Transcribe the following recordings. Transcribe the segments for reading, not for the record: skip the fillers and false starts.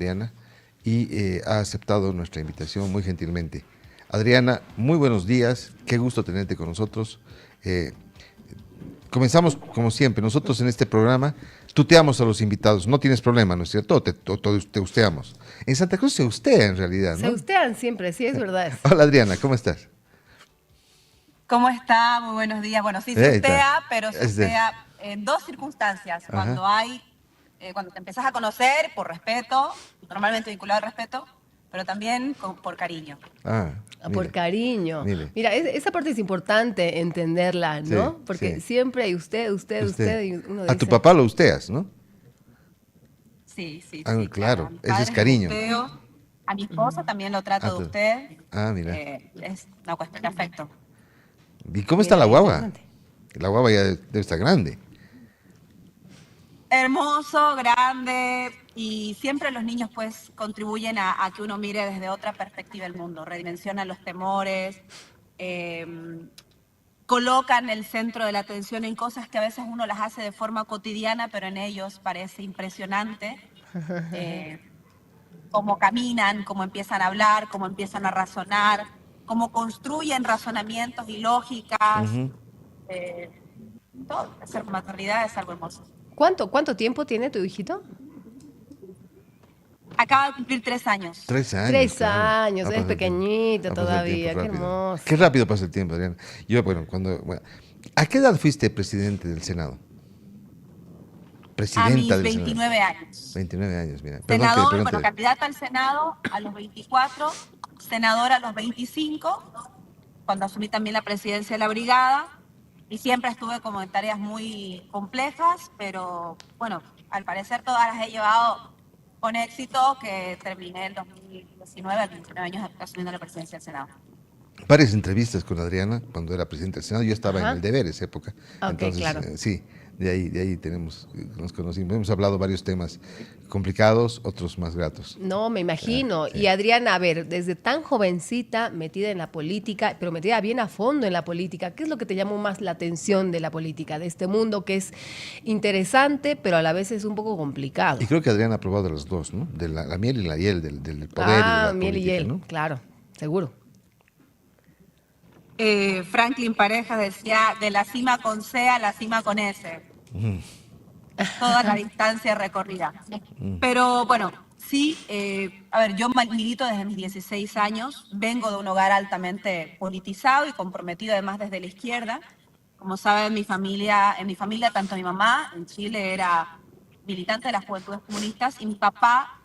Adriana, y ha aceptado nuestra invitación muy gentilmente. Adriana, muy buenos días, qué gusto tenerte con nosotros. Eh, Comenzamos como siempre, nosotros en este programa tuteamos a los invitados, no tienes problema, ¿no es cierto? Te usteamos. En Santa Cruz se ustea en realidad, Se ¿no? ustean siempre, sí, es verdad. Hola Adriana, ¿cómo estás? ¿Cómo está? Muy buenos días. Bueno, sí, se Ahí está. ustea, pero se Es de- ustea en dos circunstancias. Ajá. Cuando te empezás a conocer, por respeto, normalmente vinculado al respeto, pero también por cariño. Ah, Por mire, cariño. mire. Mira, esa parte es importante entenderla, Sí, ¿no? Porque sí. siempre hay usted, y uno A tu dice, papá lo usteas, ¿no? Sí, sí, Ah, sí, claro. A claro, mis ese es padres los cariño. usteo, a mi esposa también lo Ah, trato de usted. mira. Es una cuestión de afecto. ¿Y cómo está la mira, guagua? interesante. La guagua ya debe estar grande. Hermoso, grande, y siempre los niños pues contribuyen a que uno mire desde otra perspectiva el mundo, redimensionan los temores, eh, colocan el centro de la atención en cosas que a veces uno las hace de forma cotidiana, pero en ellos parece impresionante. eh, Cómo caminan, cómo empiezan a hablar, cómo empiezan a razonar, cómo construyen razonamientos y lógicas. Ujú. eh, Todo, hacer maternidad es algo hermoso. ¿Cuánto tiempo tiene tu hijito? Acaba de cumplir 3 años. 3 años, Tres claro. años, Ha es pasado el tiempo. pequeñito Ha pasado el tiempo todavía, qué rápido. hermoso. Qué rápido pasa el tiempo, Adriana. Yo, bueno, ¿a qué edad fuiste presidente del Senado? A Presidenta mis del Senado. 29 años. 29 años, mira. Perdón que le Senador, bueno, pregunte. candidata al Senado a los 24, senadora a los 25, cuando asumí también la presidencia de la brigada, y siempre estuve como en tareas muy complejas, pero bueno, al parecer todas las he llevado con éxito, que terminé el 2019, a los 29 años asumiendo la presidencia del Senado. Varias entrevistas con Adriana cuando era presidente del Senado. Yo estaba en el Ajá. deber esa época. Ok, Entonces, claro. sí, de ahí nos conocimos. Hemos hablado varios temas complicados, otros más gratos. No, me imagino. Sí. Y Adriana, a ver, desde tan jovencita, metida en la política, pero metida bien a fondo en la política, ¿qué es lo que te llamó más la atención de la política, de este mundo que es interesante, pero a la vez es un poco complicado? Y creo que Adriana ha probado de las dos, ¿no? De la miel y la hiel, del poder y de la Miel y política, hiel, ¿no? claro, seguro. Franklin Pareja decía, de la cima con C a la cima con S. Toda la distancia recorrida. Pero bueno, sí, a ver, yo milito desde mis 16 años, vengo de un hogar altamente politizado y comprometido además desde la izquierda. Como saben, en mi familia, tanto mi mamá en Chile era militante de las Juventudes Comunistas y mi papá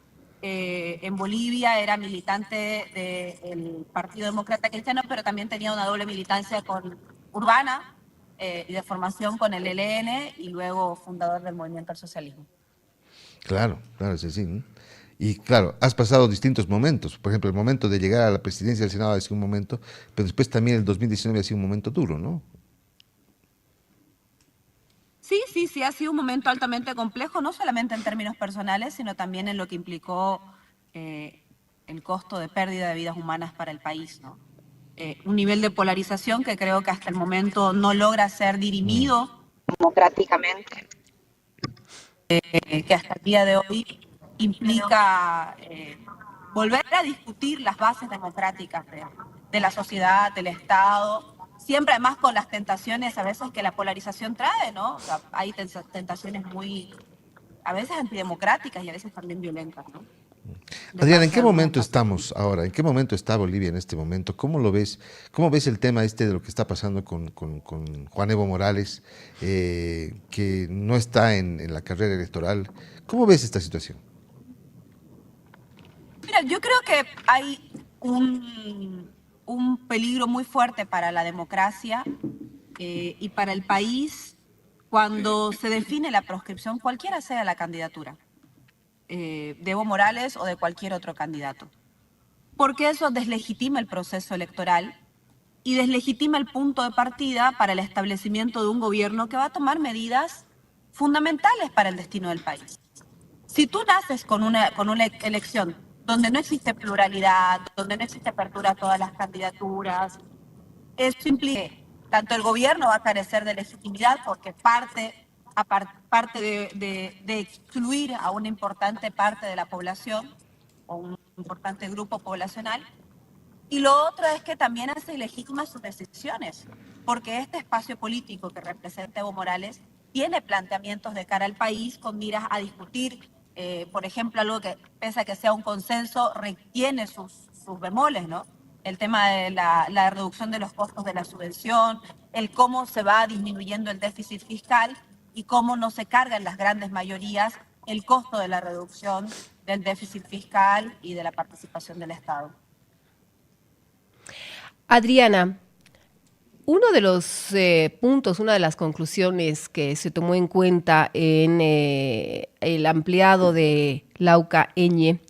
en Bolivia era militante del Partido Demócrata Cristiano, pero también tenía una doble militancia con urbana y de formación con el ELN y luego fundador del Movimiento al Socialismo. Claro, claro, sí, sí, ¿no? Y claro, has pasado distintos momentos. Por ejemplo, el momento de llegar a la presidencia del Senado ha sido un momento, pero después también el 2019 ha sido un momento duro, ¿no? Sí, sí, sí, ha sido un momento altamente complejo, no solamente en términos personales, sino también en lo que implicó eh, el costo de pérdida de vidas humanas para el país, ¿no? Un nivel de polarización que creo que hasta el momento no logra ser dirimido democráticamente, que hasta el día de hoy implica volver a discutir las bases democráticas de la sociedad, del Estado, siempre además con las tentaciones a veces que la polarización trae, ¿no? O sea, hay tentaciones muy, a veces antidemocráticas y a veces también violentas, ¿no? De Adriana, ¿en parte de qué algunos momento espacios estamos políticos. ahora? ¿En qué momento está Bolivia en este momento? ¿Cómo lo ves? ¿Cómo ves el tema este de lo que está pasando con Juan Evo Morales, que no está en la carrera electoral? ¿Cómo ves esta situación? Mira, yo creo que hay un peligro muy fuerte para la democracia y para el país cuando se define la proscripción, cualquiera sea la candidatura, de Evo Morales o de cualquier otro candidato. Porque eso deslegitima el proceso electoral y deslegitima el punto de partida para el establecimiento de un gobierno que va a tomar medidas fundamentales para el destino del país. Si tú naces con una elección donde no existe pluralidad, donde no existe apertura a todas las candidaturas, eso implica que tanto el gobierno va a carecer de legitimidad porque parte de excluir a una importante parte de la población, o un importante grupo poblacional. Y lo otro es que también hace ilegítimas sus decisiones, porque este espacio político que representa Evo Morales tiene planteamientos de cara al país con miras a discutir, por ejemplo, algo que, pese a que sea un consenso, tiene sus bemoles, ¿no? El tema de la reducción de los costos de la subvención, el cómo se va disminuyendo el déficit fiscal y cómo no se carga en las grandes mayorías el costo de la reducción del déficit fiscal y de la participación del Estado. Adriana, uno de los puntos, una de las conclusiones que se tomó en cuenta en el ampliado de Lauca Eñe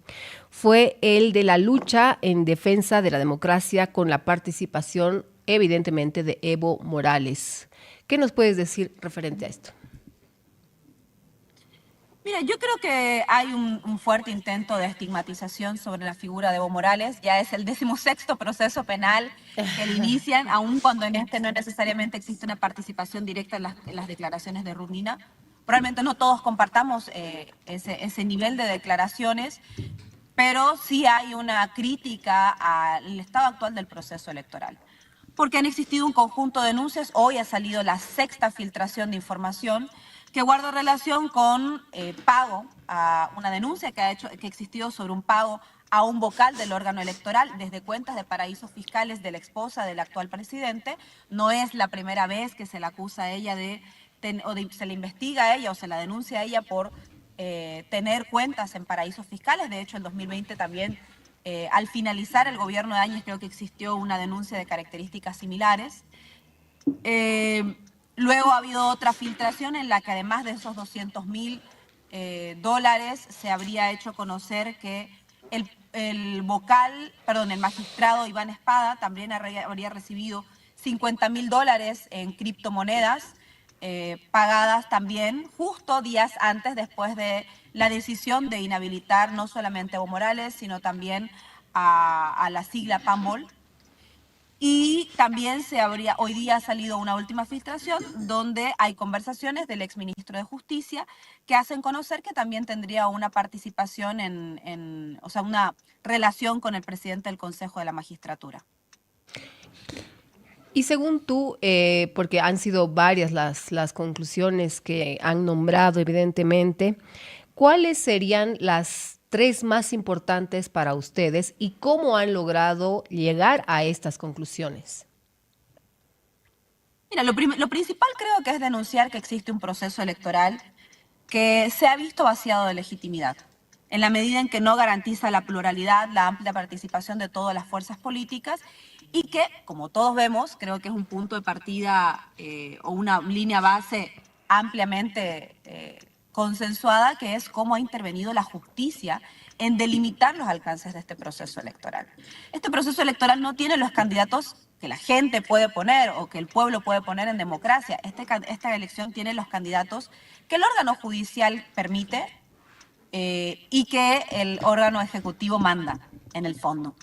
fue el de la lucha en defensa de la democracia con la participación, evidentemente, de Evo Morales. ¿Qué nos puedes decir referente a esto? Mira, yo creo que hay un fuerte intento de estigmatización sobre la figura de Evo Morales. Ya es el 16º proceso penal que le inician, aun cuando en este no necesariamente existe una participación directa en las declaraciones de Rudnina. Probablemente no todos compartamos ese nivel de declaraciones, pero sí hay una crítica al estado actual del proceso electoral. Porque han existido un conjunto de denuncias. Hoy ha salido la 6ª filtración de información que guarda relación con pago a una denuncia que ha existido sobre un pago a un vocal del órgano electoral desde cuentas de paraísos fiscales de la esposa del actual presidente. No es la primera vez que se la acusa a ella se le investiga a ella o se la denuncia a ella por tener cuentas en paraísos fiscales. De hecho, en 2020 también, al finalizar el gobierno de Áñez, creo que existió una denuncia de características similares. Luego ha habido otra filtración en la que además de esos $200.000 se habría hecho conocer que el magistrado Iván Espada también habría recibido $50.000 en criptomonedas pagadas también justo días antes, después de la decisión de inhabilitar no solamente a Evo Morales, sino también a la sigla PAMOL. Y también hoy día ha salido una última filtración donde hay conversaciones del exministro de Justicia que hacen conocer que también tendría una participación o sea, una relación con el presidente del Consejo de la Magistratura. Y según tú, porque han sido varias las conclusiones que han nombrado, evidentemente, ¿cuáles serían las 3 más importantes para ustedes y cómo han logrado llegar a estas conclusiones? Mira, lo principal creo que es denunciar que existe un proceso electoral que se ha visto vaciado de legitimidad, en la medida en que no garantiza la pluralidad, la amplia participación de todas las fuerzas políticas y que, como todos vemos, creo que es un punto de partida o una línea base ampliamente consensuada, que es cómo ha intervenido la justicia en delimitar los alcances de este proceso electoral. Este proceso electoral no tiene los candidatos que la gente puede poner o que el pueblo puede poner en democracia. Esta elección tiene los candidatos que el órgano judicial permite y que el órgano ejecutivo manda, en el fondo.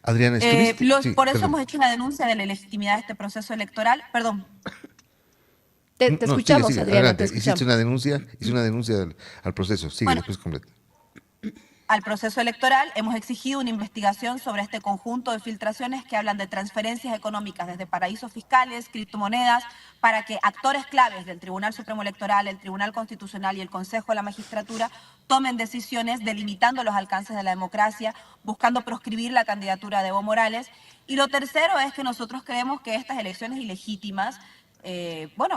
Adriana, estuviste... Por eso hemos hecho una denuncia de la legitimidad de este proceso electoral. Perdón. Te escuchamos, sigue, Adriana. adelante. Te escuchamos. Hice una denuncia al proceso. Sigue, Bueno, después completa. Al proceso electoral hemos exigido una investigación sobre este conjunto de filtraciones que hablan de transferencias económicas desde paraísos fiscales, criptomonedas, para que actores claves del Tribunal Supremo Electoral, el Tribunal Constitucional y el Consejo de la Magistratura tomen decisiones delimitando los alcances de la democracia, buscando proscribir la candidatura de Evo Morales. Y lo tercero es que nosotros creemos que estas elecciones ilegítimas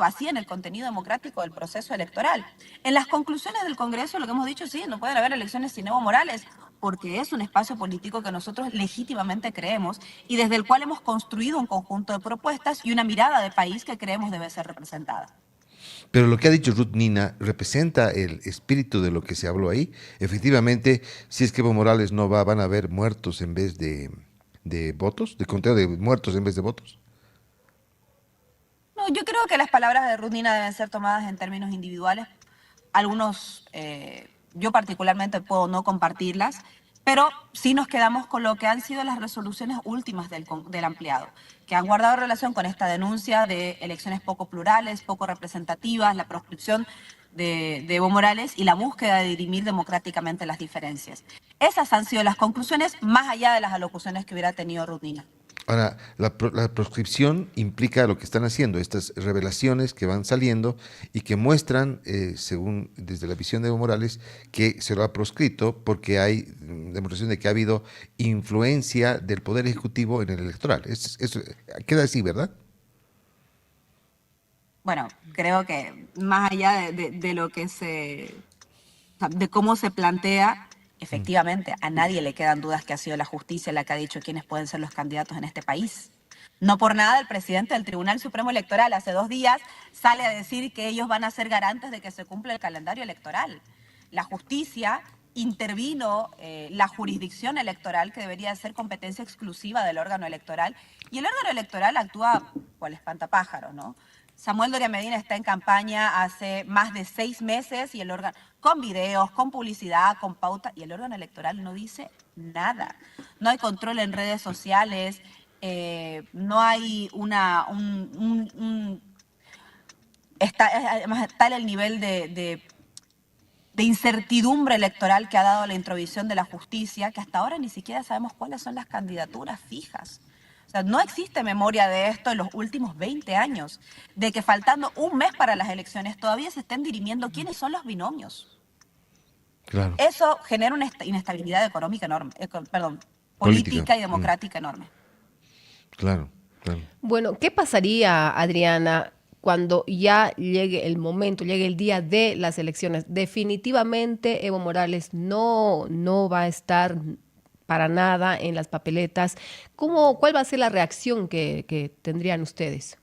vacían el contenido democrático del proceso electoral. En las conclusiones del Congreso lo que hemos dicho, sí, no pueden haber elecciones sin Evo Morales, porque es un espacio político que nosotros legítimamente creemos y desde el cual hemos construido un conjunto de propuestas y una mirada de país que creemos debe ser representada. Pero lo que ha dicho Rudnina representa el espíritu de lo que se habló ahí. Efectivamente, si es que Evo Morales no va, van a haber muertos en vez de votos, de conteo de muertos en vez de votos. No, yo creo que las palabras de Rudnina deben ser tomadas en términos individuales. Algunos, yo particularmente puedo no compartirlas, pero sí nos quedamos con lo que han sido las resoluciones últimas del ampliado, que han guardado relación con esta denuncia de elecciones poco plurales, poco representativas, la proscripción de Evo Morales y la búsqueda de dirimir democráticamente las diferencias. Esas han sido las conclusiones, más allá de las alocuciones que hubiera tenido Rudina. Ahora, la proscripción implica lo que están haciendo, estas revelaciones que van saliendo y que muestran, según desde la visión de Evo Morales, que se lo ha proscrito porque hay demostración de que ha habido influencia del Poder Ejecutivo en el electoral. Queda así, ¿verdad? Bueno, creo que más allá de lo que de cómo se plantea, efectivamente, a nadie le quedan dudas que ha sido la justicia la que ha dicho quiénes pueden ser los candidatos en este país. No por nada el presidente del Tribunal Supremo Electoral hace 2 días sale a decir que ellos van a ser garantes de que se cumpla el calendario electoral. La justicia intervino la jurisdicción electoral, que debería ser competencia exclusiva del órgano electoral, y el órgano electoral actúa cual espantapájaros, ¿no? Samuel Doria Medina está en campaña hace más de 6 meses y el órgano, con videos, con publicidad, con pauta, y el órgano electoral no dice nada. No hay control en redes sociales, no hay además tal el nivel de incertidumbre electoral que ha dado la introvisión de la justicia, que hasta ahora ni siquiera sabemos cuáles son las candidaturas fijas. O sea, no existe memoria de esto en los últimos 20 años, de que faltando un mes para las elecciones todavía se estén dirimiendo quiénes son los binomios. Claro. Eso genera una inestabilidad económica enorme, política y democrática enorme. Claro, claro. Bueno, ¿qué pasaría, Adriana, cuando ya llegue el momento, llegue el día de las elecciones? Definitivamente Evo Morales no va a estar para nada en las papeletas. ¿Cuál va a ser la reacción que tendrían ustedes?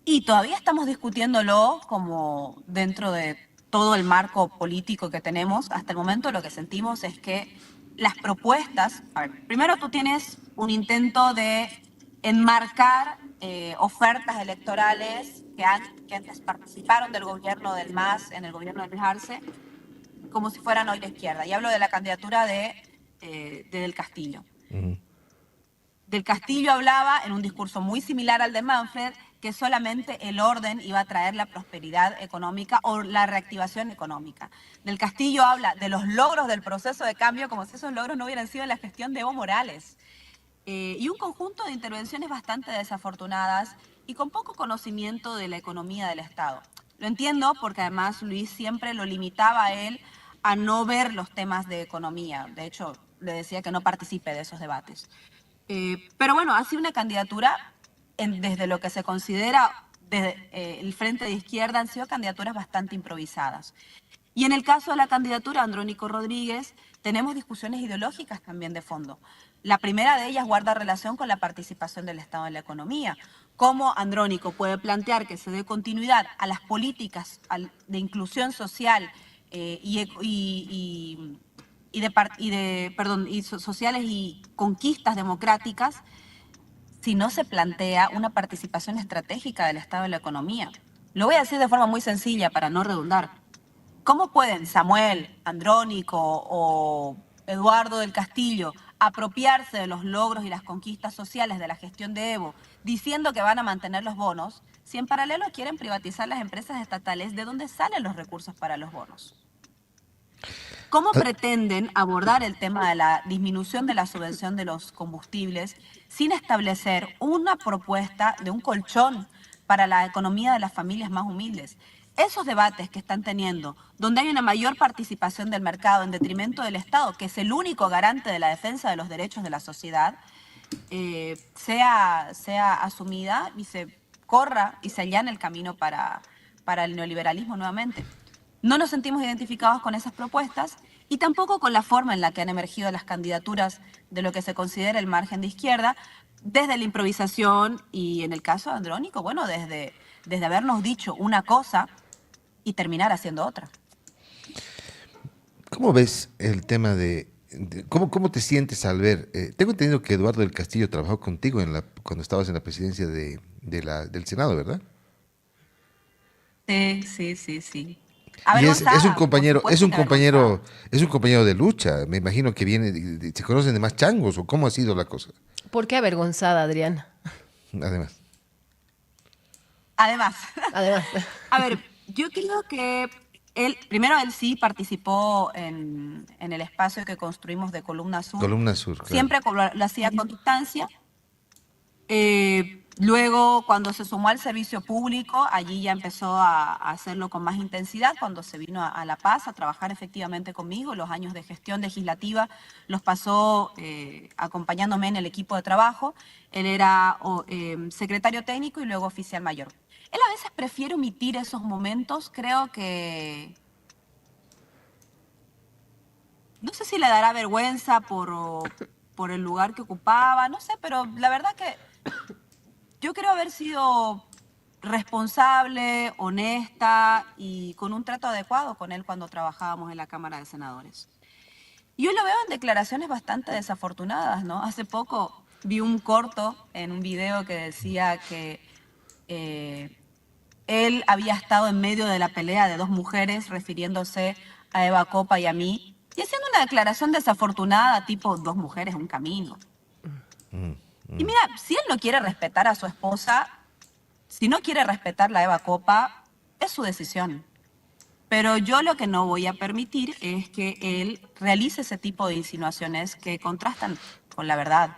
Y todavía estamos discutiéndolo como dentro de todo el marco político que tenemos. Hasta el momento lo que sentimos es que las propuestas... A ver, primero tú tienes un intento de enmarcar ofertas electorales que antes participaron del gobierno del MAS, en el gobierno de Luis Arce, como si fueran hoy la izquierda. Y hablo de la candidatura de Del Castillo. Uh-huh. Del Castillo hablaba, en un discurso muy similar al de Manfred, que solamente el orden iba a traer la prosperidad económica o la reactivación económica. Del Castillo habla de los logros del proceso de cambio como si esos logros no hubieran sido en la gestión de Evo Morales. Y un conjunto de intervenciones bastante desafortunadas y con poco conocimiento de la economía del Estado. Lo entiendo porque además Luis siempre lo limitaba a él a no ver los temas de economía. De hecho, le decía que no participe de esos debates. Pero bueno, ha sido una candidatura, desde lo que se considera desde el Frente de Izquierda, han sido candidaturas bastante improvisadas. Y en el caso de la candidatura de Andrónico Rodríguez, tenemos discusiones ideológicas también de fondo. La primera de ellas guarda relación con la participación del Estado en la economía. Cómo Andrónico puede plantear que se dé continuidad a las políticas de inclusión social sociales y conquistas democráticas si no se plantea una participación estratégica del Estado en la economía. Lo voy a decir de forma muy sencilla para no redundar. ¿Cómo pueden Samuel, Andrónico o Eduardo del Castillo apropiarse de los logros y las conquistas sociales de la gestión de Evo, diciendo que van a mantener los bonos, si en paralelo quieren privatizar las empresas estatales de donde salen los recursos para los bonos? ¿Cómo pretenden abordar el tema de la disminución de la subvención de los combustibles sin establecer una propuesta de un colchón para la economía de las familias más humildes? Esos debates que están teniendo, donde hay una mayor participación del mercado en detrimento del Estado, que es el único garante de la defensa de los derechos de la sociedad, sea asumida y se corra y se allane el camino para el neoliberalismo nuevamente. No nos sentimos identificados con esas propuestas y tampoco con la forma en la que han emergido las candidaturas de lo que se considera el margen de izquierda, desde la improvisación y, en el caso de Andrónico, bueno, desde habernos dicho una cosa y terminar haciendo otra. ¿Cómo ves el tema cómo te sientes al ver? Tengo entendido que Eduardo del Castillo trabajó contigo cuando estabas en la presidencia del Senado, ¿verdad? Sí. Y es un compañero de lucha. Me imagino que se conocen de más changos, ¿o cómo ha sido la cosa? ¿Por qué avergonzada, Adriana? Además. Además, Además, a ver, yo creo que primero él sí participó en el espacio que construimos de Columna Sur, Columna Sur, claro. siempre lo hacía con distancia. Luego, cuando se sumó al servicio público, allí ya empezó a hacerlo con más intensidad. Cuando se vino a La Paz a trabajar efectivamente conmigo, los años de gestión legislativa los pasó acompañándome en el equipo de trabajo. Él era secretario técnico y luego oficial mayor. Él a veces prefiere omitir esos momentos, creo que... No sé si le dará vergüenza por el lugar que ocupaba, no sé, pero la verdad que yo creo haber sido responsable, honesta y con un trato adecuado con él cuando trabajábamos en la Cámara de Senadores. Yo lo veo en declaraciones bastante desafortunadas, ¿no? Hace poco vi un corto en un video que decía que él había estado en medio de la pelea de dos mujeres, refiriéndose a Eva Copa y a mí, y haciendo una declaración desafortunada, tipo, dos mujeres, un camino. Y mira, si él no quiere respetar a su esposa, si no quiere respetar la Eva Copa, es su decisión. Pero yo lo que no voy a permitir es que él realice ese tipo de insinuaciones que contrastan con la verdad.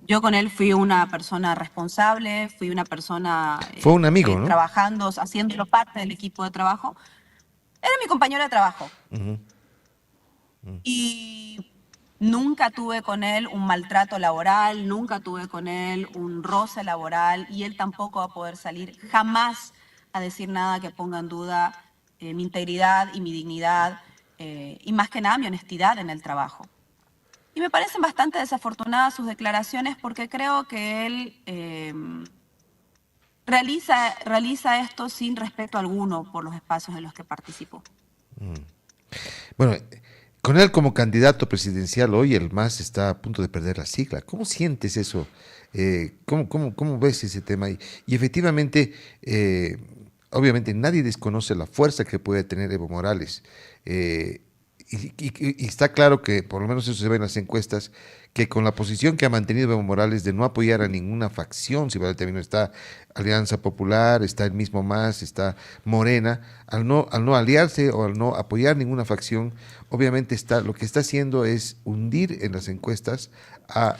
Yo con él fui una persona responsable, fui una persona Fue un amigo, ¿no? trabajando, haciéndolo parte del equipo de trabajo. Era mi compañero de trabajo. Y nunca tuve con él un maltrato laboral, nunca tuve con él un roce laboral y él tampoco va a poder salir jamás a decir nada que ponga en duda mi integridad y mi dignidad y más que nada mi honestidad en el trabajo. Y me parecen bastante desafortunadas sus declaraciones porque creo que él realiza esto sin respeto alguno por los espacios en los que participó. Bueno, con él como candidato presidencial hoy el MAS está a punto de perder la sigla. ¿Cómo sientes eso? ¿Cómo ves ese tema? Y efectivamente, obviamente nadie desconoce la fuerza que puede tener Evo Morales. Y está claro que, por lo menos eso se ve en las encuestas, que con la posición que ha mantenido Evo Morales de no apoyar a ninguna facción, si vale el término, está Alianza Popular, está el mismo MAS, está Morena, al no aliarse o al no apoyar ninguna facción, obviamente lo que está haciendo es hundir en las encuestas a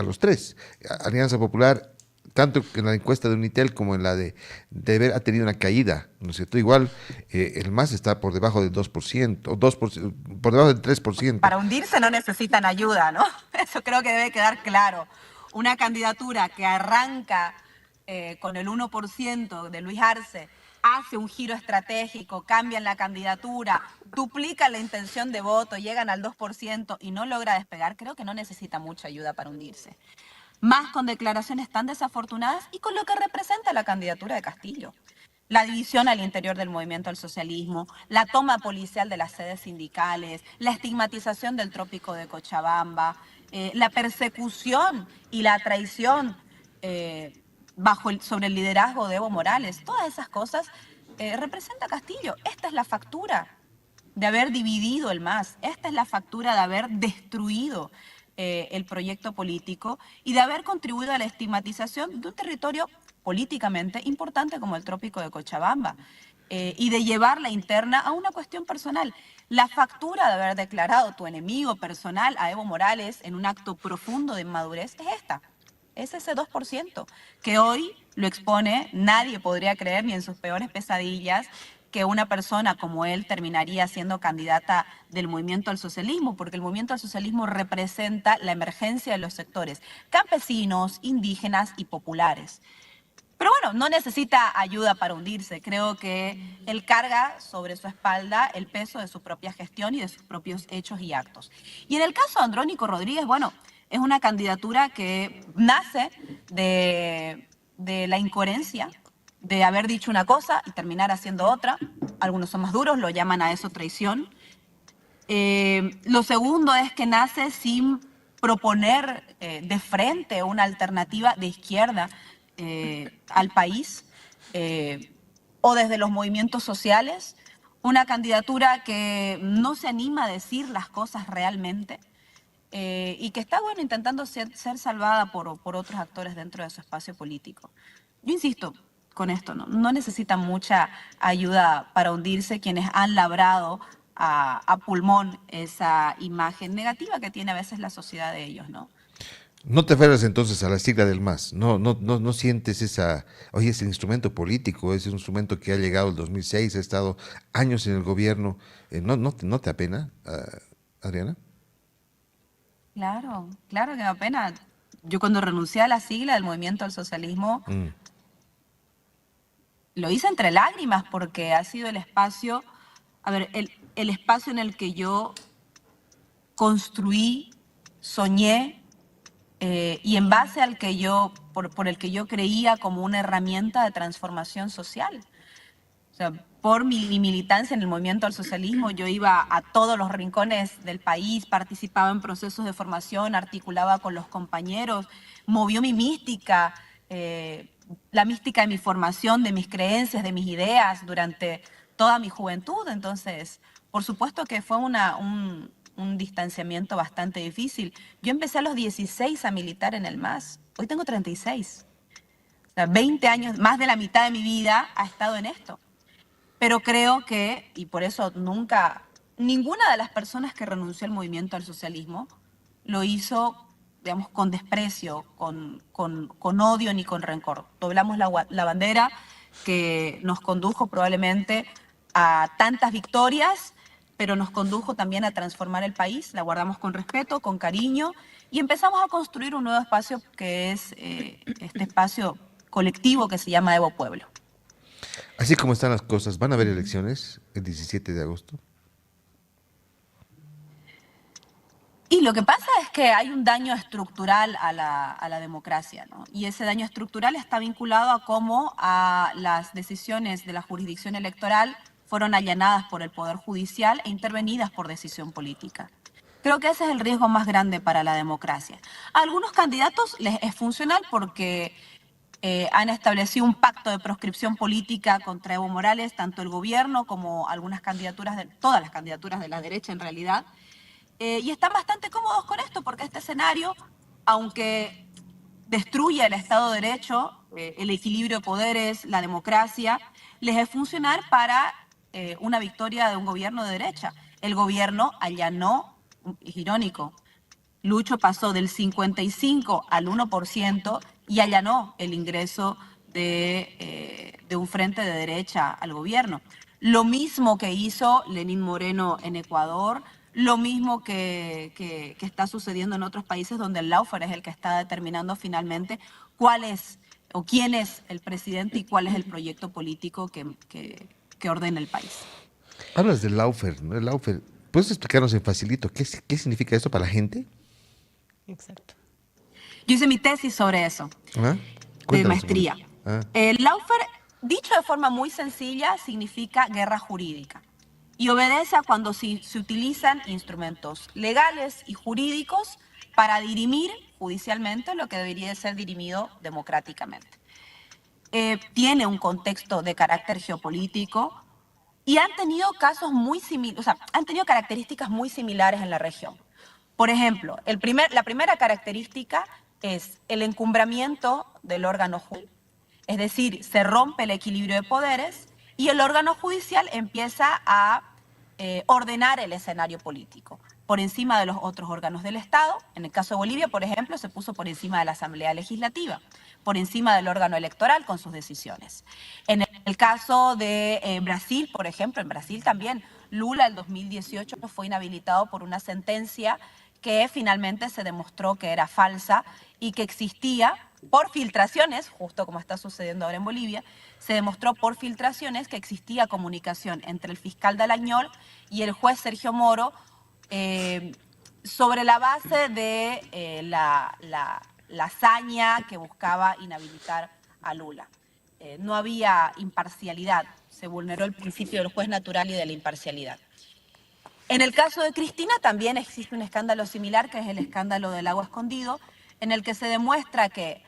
los tres. Alianza Popular, tanto en la encuesta de Unitel como en la de ver, ha tenido una caída, ¿no es cierto? Igual el MAS está por debajo del 2%, o 2%, por debajo del 3%. Para hundirse no necesitan ayuda, ¿no? Eso creo que debe quedar claro. Una candidatura que arranca con el 1% de Luis Arce, hace un giro estratégico, cambian la candidatura, duplican la intención de voto, llegan al 2% y no logra despegar, creo que no necesita mucha ayuda para hundirse. Más con declaraciones tan desafortunadas y con lo que representa la candidatura de Castillo. La división al interior del movimiento al socialismo, la toma policial de las sedes sindicales, la estigmatización del trópico de Cochabamba, la persecución y la traición sobre el liderazgo de Evo Morales, todas esas cosas representa Castillo. Esta es la factura de haber dividido el MAS, esta es la factura de haber destruido el proyecto político y de haber contribuido a la estigmatización de un territorio políticamente importante como el trópico de Cochabamba y de llevar la interna a una cuestión personal. La factura de haber declarado tu enemigo personal a Evo Morales en un acto profundo de inmadurez es esta. Es ese 2% que hoy lo expone, nadie podría creer ni en sus peores pesadillas que una persona como él terminaría siendo candidata del movimiento al socialismo, porque el movimiento al socialismo representa la emergencia de los sectores campesinos, indígenas y populares. Pero bueno, no necesita ayuda para hundirse. Creo que él carga sobre su espalda el peso de su propia gestión y de sus propios hechos y actos. Y en el caso de Andrónico Rodríguez, bueno, es una candidatura que nace de la incoherencia, de haber dicho una cosa y terminar haciendo otra. Algunos son más duros, lo llaman a eso traición. Lo segundo es que nace sin proponer de frente una alternativa de izquierda al país o desde los movimientos sociales, una candidatura que no se anima a decir las cosas realmente y que está, bueno, intentando ser salvada por otros actores dentro de su espacio político. Yo insisto, con esto, ¿no? No necesitan mucha ayuda para hundirse quienes han labrado a pulmón esa imagen negativa que tiene a veces la sociedad de ellos, ¿no? No te aferras entonces a la sigla del MAS, no sientes esa, oye, es el instrumento político, es un instrumento que ha llegado el 2006, ha estado años en el gobierno, no te apena, Adriana? Claro, claro que me da pena. Yo cuando renuncié a la sigla del Movimiento al Socialismo, Mm. lo hice entre lágrimas porque ha sido el espacio, a ver, el espacio en el que yo construí, soñé, y en base al que por el que yo creía como una herramienta de transformación social. O sea, por mi militancia en el movimiento al socialismo, yo iba a todos los rincones del país, participaba en procesos de formación, articulaba con los compañeros, movió mi mística, la mística de mi formación, de mis creencias, de mis ideas durante toda mi juventud. Entonces, por supuesto que fue un distanciamiento bastante difícil. Yo empecé a los 16 a militar en el MAS, hoy tengo 36. O sea, 20 años, más de la mitad de mi vida ha estado en esto. Pero creo que, y por eso nunca, ninguna de las personas que renunció al movimiento al socialismo lo hizo, digamos, con desprecio, con odio ni con rencor. Doblamos la bandera que nos condujo probablemente a tantas victorias, pero nos condujo también a transformar el país. La guardamos con respeto, con cariño, y empezamos a construir un nuevo espacio que es este espacio colectivo que se llama Evo Pueblo. Así como están las cosas, ¿van a haber elecciones el 17 de agosto? Y lo que pasa es que hay un daño estructural a la democracia, ¿no? Y ese daño estructural está vinculado a cómo las decisiones de la jurisdicción electoral fueron allanadas por el Poder Judicial e intervenidas por decisión política. Creo que ese es el riesgo más grande para la democracia. A algunos candidatos les es funcional porque han establecido un pacto de proscripción política contra Evo Morales, tanto el gobierno como algunas candidaturas, todas las candidaturas de la derecha en realidad. Y están bastante cómodos con esto porque este escenario, aunque destruye el Estado de Derecho, el equilibrio de poderes, la democracia, les es funcionar para una victoria de un gobierno de derecha. El gobierno allanó, es irónico, Lucho pasó del 55 al 1% y allanó el ingreso de un frente de derecha al gobierno. Lo mismo que hizo Lenín Moreno en Ecuador, lo mismo que está sucediendo en otros países donde el lawfare es el que está determinando finalmente cuál es o quién es el presidente y cuál es el proyecto político que ordena el país. Hablas del lawfare, ¿no? El lawfare. ¿Puedes explicarnos en facilito qué significa esto para la gente? Exacto. Yo hice mi tesis sobre eso, ¿Ah? de Cuéntanos maestría. sobre eso. Ah. El lawfare, dicho de forma muy sencilla, significa guerra jurídica y obedece a cuando se utilizan instrumentos legales y jurídicos para dirimir judicialmente lo que debería de ser dirimido democráticamente. Tiene un contexto de carácter geopolítico y han tenido casos muy similares, o sea, han tenido características muy similares en la región. Por ejemplo, la primera característica es el encumbramiento del órgano judicial, es decir, se rompe el equilibrio de poderes y el órgano judicial empieza a ordenar el escenario político por encima de los otros órganos del Estado. En el caso de Bolivia, por ejemplo, se puso por encima de la Asamblea Legislativa, por encima del órgano electoral con sus decisiones. En el caso de Brasil, por ejemplo, en Brasil también, Lula en 2018 fue inhabilitado por una sentencia que finalmente se demostró que era falsa y que existía por filtraciones, justo como está sucediendo ahora en Bolivia, se demostró por filtraciones que existía comunicación entre el fiscal Dalañol y el juez Sergio Moro sobre la base de la hazaña que buscaba inhabilitar a Lula. No había imparcialidad, se vulneró el principio del juez natural y de la imparcialidad. En el caso de Cristina también existe un escándalo similar, que es el escándalo del agua escondido, en el que se demuestra que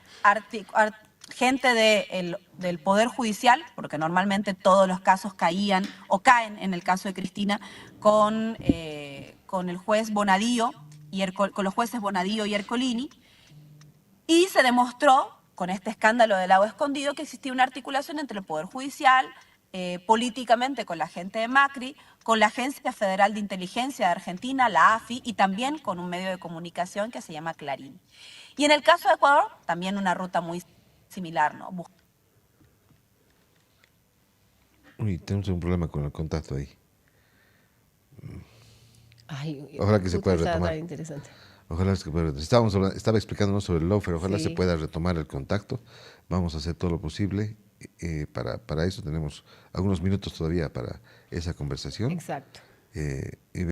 gente del Poder Judicial, porque normalmente todos los casos caían o caen en el caso de Cristina, con el juez Bonadío con los jueces Bonadío y Ercolini, y se demostró con este escándalo del agua escondido, que existía una articulación entre el Poder Judicial, políticamente con la gente de Macri, con la Agencia Federal de Inteligencia de Argentina, la AFI, y también con un medio de comunicación que se llama Clarín. Y en el caso de Ecuador, también una ruta muy similar, ¿no? Uy, tenemos un problema con el contacto ahí. Ay, Ojalá que se pueda está retomar. interesante. Ojalá que se pueda. Estaba explicándonos sobre el lawfare. Ojalá se pueda retomar el contacto. Vamos a hacer todo lo posible. Para eso tenemos algunos minutos todavía para esa conversación. Exacto. Y